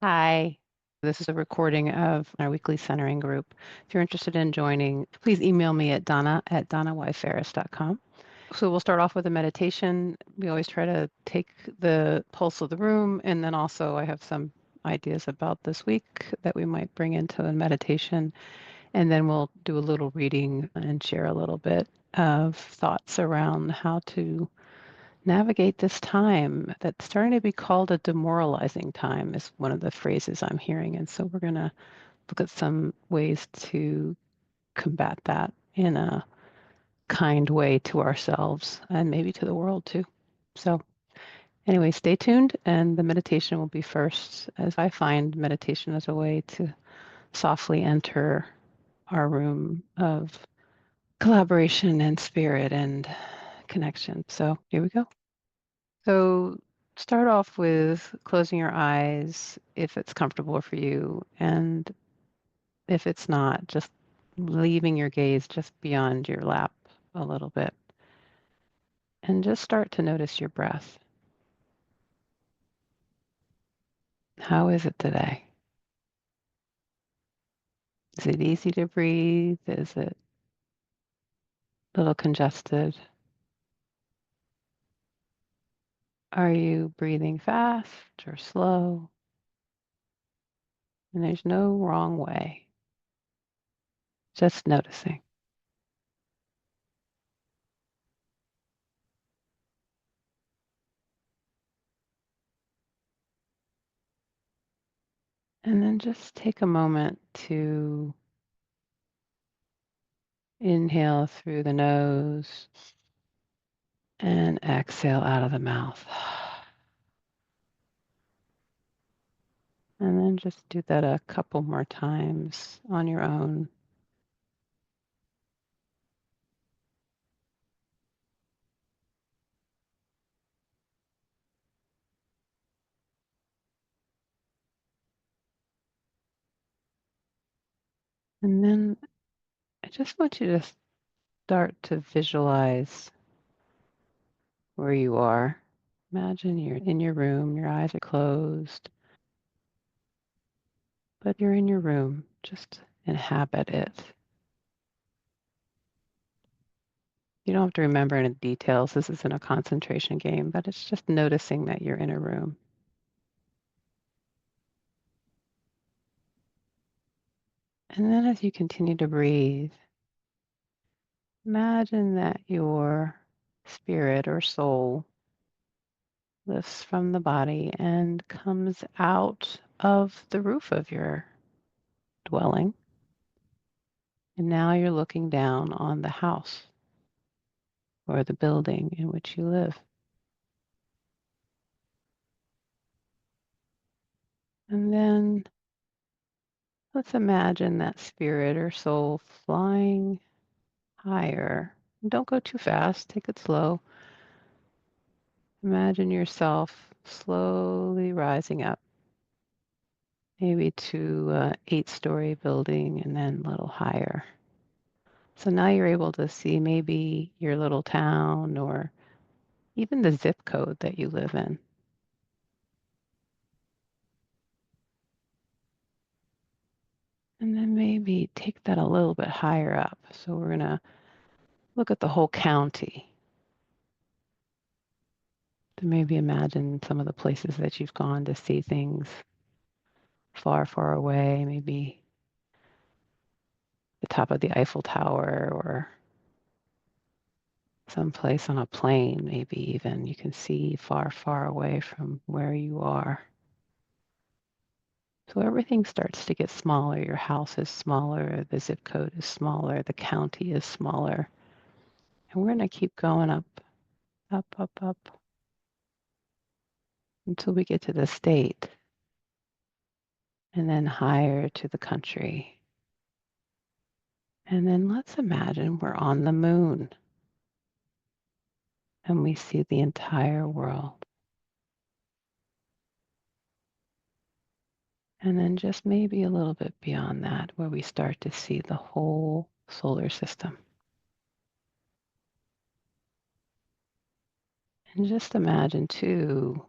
Hi, this is a recording of our weekly centering group. If you're interested in joining, please email me at donna@donnayferris.com. So we'll start off with a meditation. We always try to take the pulse of the room, and then also I have some ideas about this week that we might bring into a meditation, and then we'll do a little reading and share a little bit of thoughts around how to navigate this time that's starting to be called a demoralizing time is one of the phrases I'm hearing. And so we're going to look at some ways to combat that in a kind way to ourselves and maybe to the world too. So anyway, stay tuned and the meditation will be first, as I find meditation as a way to softly enter our room of collaboration and spirit and connection. So here we go. So start off with closing your eyes if it's comfortable for you. And if it's not, just leaving your gaze just beyond your lap a little bit. And just start to notice your breath. How is it today? Is it easy to breathe? Is it a little congested? Are you breathing fast or slow? And there's no wrong way, just noticing. And then just take a moment to inhale through the nose and exhale out of the mouth. And then just do that a couple more times on your own. And then I just want you to start to visualize where you are. Imagine you're in your room, your eyes are closed, but you're in your room. Just inhabit it. You don't have to remember any details. This isn't a concentration game, but it's just noticing that you're in a room. And then as you continue to breathe, imagine that your spirit or soul lifts from the body and comes out of the roof of your dwelling. And now you're looking down on the house or the building in which you live. And then let's imagine that spirit or soul flying higher. Don't go too fast, take it slow. Imagine yourself slowly rising up, maybe to an 8-story building and then a little higher. So now you're able to see maybe your little town or even the zip code that you live in. And then maybe take that a little bit higher up. So we're going to look at the whole county to maybe imagine some of the places that you've gone to see things far, far away, maybe the top of the Eiffel Tower or someplace on a plane, maybe even you can see far, far away from where you are. So everything starts to get smaller. Your house is smaller, the zip code is smaller, the county is smaller. And we're going to keep going up, up, up, up until we get to the state and then higher to the country. And then let's imagine we're on the moon and we see the entire world. And then just maybe a little bit beyond that, where we start to see the whole solar system. And just imagine, too,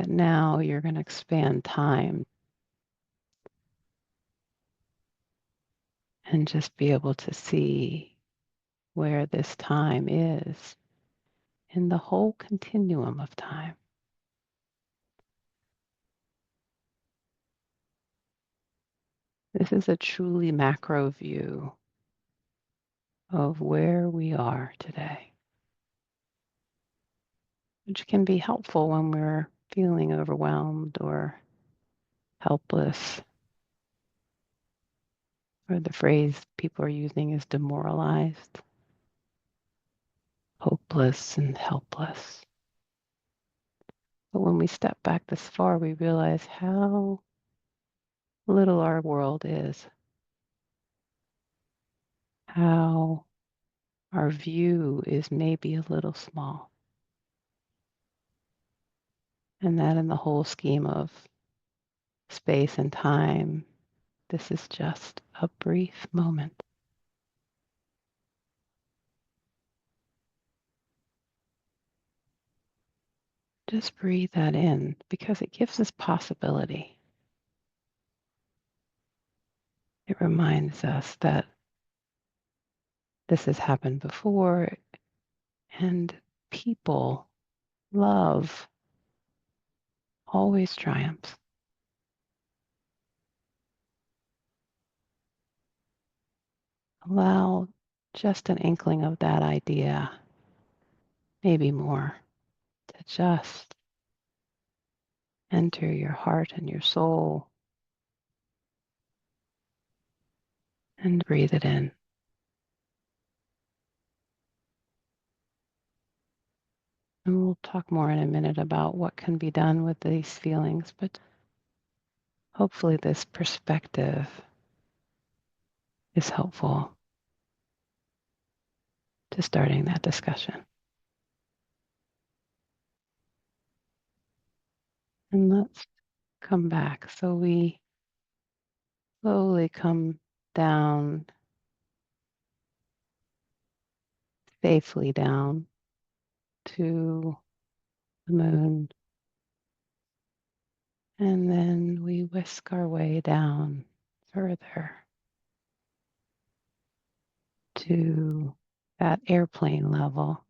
that now you're going to expand time and just be able to see where this time is in the whole continuum of time. This is a truly macro view of where we are today, which can be helpful when we're feeling overwhelmed or helpless, or the phrase people are using is demoralized, hopeless, and helpless. But when we step back this far, we realize how little our world is, how our view is maybe a little small, and that in the whole scheme of space and time, this is just a brief moment. Just breathe that in because it gives us possibility. It reminds us that this has happened before and people, love, always triumphs. Allow just an inkling of that idea, maybe more, to just enter your heart and your soul and breathe it in. And we'll talk more in a minute about what can be done with these feelings, but hopefully this perspective is helpful to starting that discussion. And let's come back. So we slowly come down, safely down to the moon. And then we whisk our way down further to that airplane level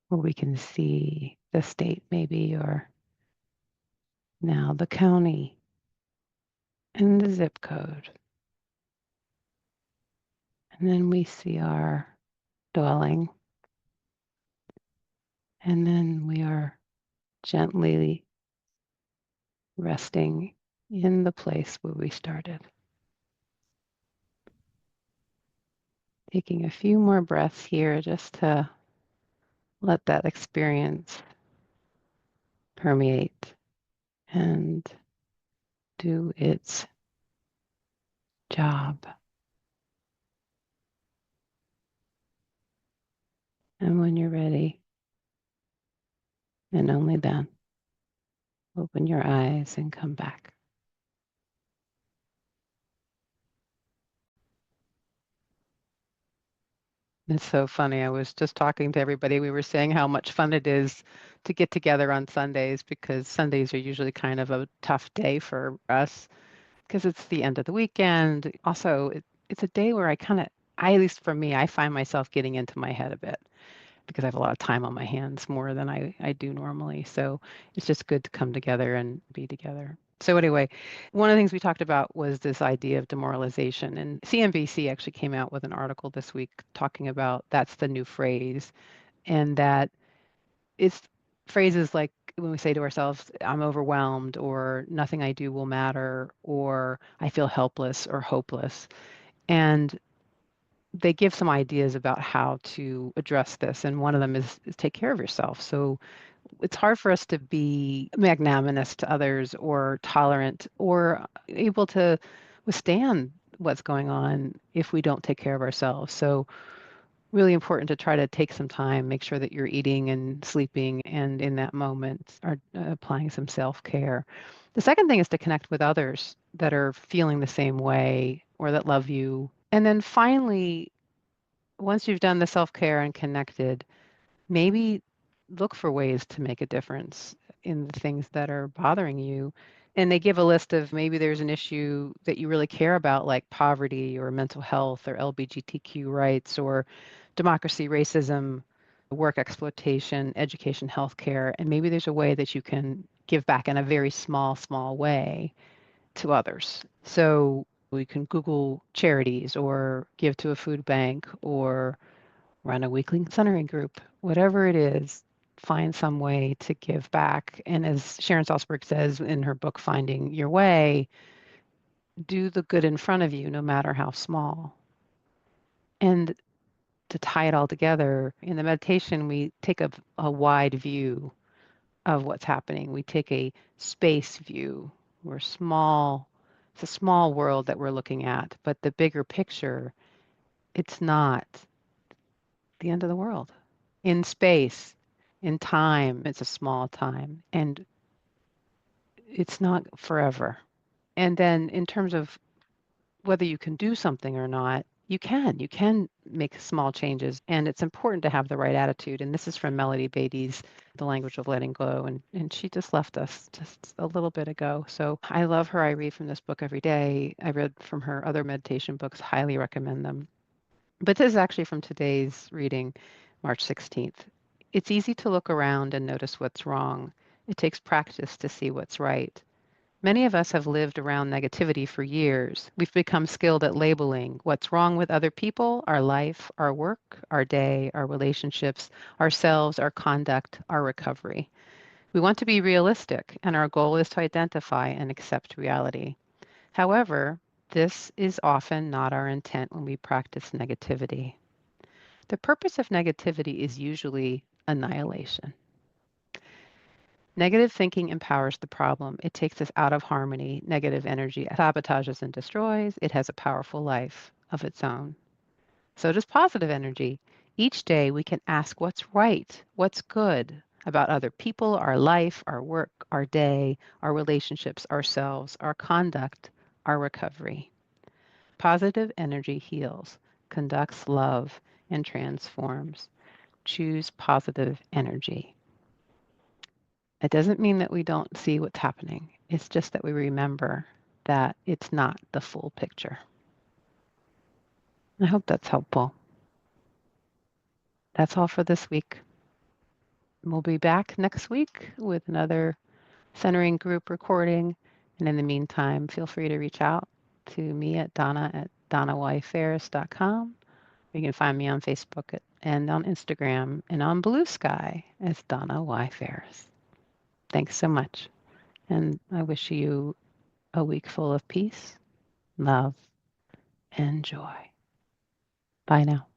where we can see the state maybe, or now the county and the zip code. And then we see our dwelling. And then we are gently resting in the place where we started. Taking a few more breaths here just to let that experience permeate and do its job. And when you're ready, and only then, open your eyes and come back. It's so funny. I was just talking to everybody. We were saying how much fun it is to get together on Sundays, because Sundays are usually kind of a tough day for us because it's the end of the weekend. Also, it's a day where at least for me, I find myself getting into my head a bit because I have a lot of time on my hands, more than I do normally. So it's just good to come together and be together. So anyway, one of the things we talked about was this idea of demoralization. And CNBC actually came out with an article this week talking about that's the new phrase, and that it's phrases like when we say to ourselves, I'm overwhelmed, or nothing I do will matter, or I feel helpless or hopeless. And they give some ideas about how to address this. And one of them is take care of yourself. So it's hard for us to be magnanimous to others or tolerant or able to withstand what's going on if we don't take care of ourselves. So really important to try to take some time, make sure that you're eating and sleeping, and in that moment are applying some self-care. The second thing is to connect with others that are feeling the same way or that love you. And then finally, once you've done the self-care and connected, maybe look for ways to make a difference. in the things that are bothering you. And they give a list of maybe there's an issue that you really care about, like poverty or mental health or LGBTQ rights or democracy, racism, work exploitation, education, healthcare. And maybe there's a way that you can give back in a very small, small way to others. So we can Google charities or give to a food bank or run a weekly centering group, whatever it is, find some way to give back. And as Sharon Salzberg says in her book, Finding Your Way, do the good in front of you, no matter how small. And to tie it all together, in the meditation, we take a wide view of what's happening. We take a space view. We're small. It's a small world that we're looking at, but the bigger picture, it's not the end of the world. In space, in time, it's a small time, and it's not forever. And then in terms of whether you can do something or not, you can. You can make small changes, and it's important to have the right attitude. And this is from Melody Beattie's The Language of Letting Go, and she just left us just a little bit ago. So I love her. I read from this book every day. I read from her other meditation books, highly recommend them. But this is actually from today's reading, March 16th. It's easy to look around and notice what's wrong. It takes practice to see what's right. Many of us have lived around negativity for years. We've become skilled at labeling what's wrong with other people, our life, our work, our day, our relationships, ourselves, our conduct, our recovery. We want to be realistic, and our goal is to identify and accept reality. However, this is often not our intent when we practice negativity. The purpose of negativity is usually annihilation. Negative thinking empowers the problem. It takes us out of harmony. Negative energy sabotages and destroys. It has a powerful life of its own. So does positive energy. Each day we can ask what's right, what's good about other people, our life, our work, our day, our relationships, ourselves, our conduct, our recovery. Positive energy heals, conducts love, and transforms. Choose positive energy. It doesn't mean that we don't see what's happening. It's just that we remember that it's not the full picture. I hope that's helpful. That's all for this week. We'll be back next week with another centering group recording. And in the meantime, feel free to reach out to me at donna@donnayferris.com. You can find me on Facebook and on Instagram and on Blue Sky as Donna Y. Ferris. Thanks so much. And I wish you a week full of peace, love, and joy. Bye now.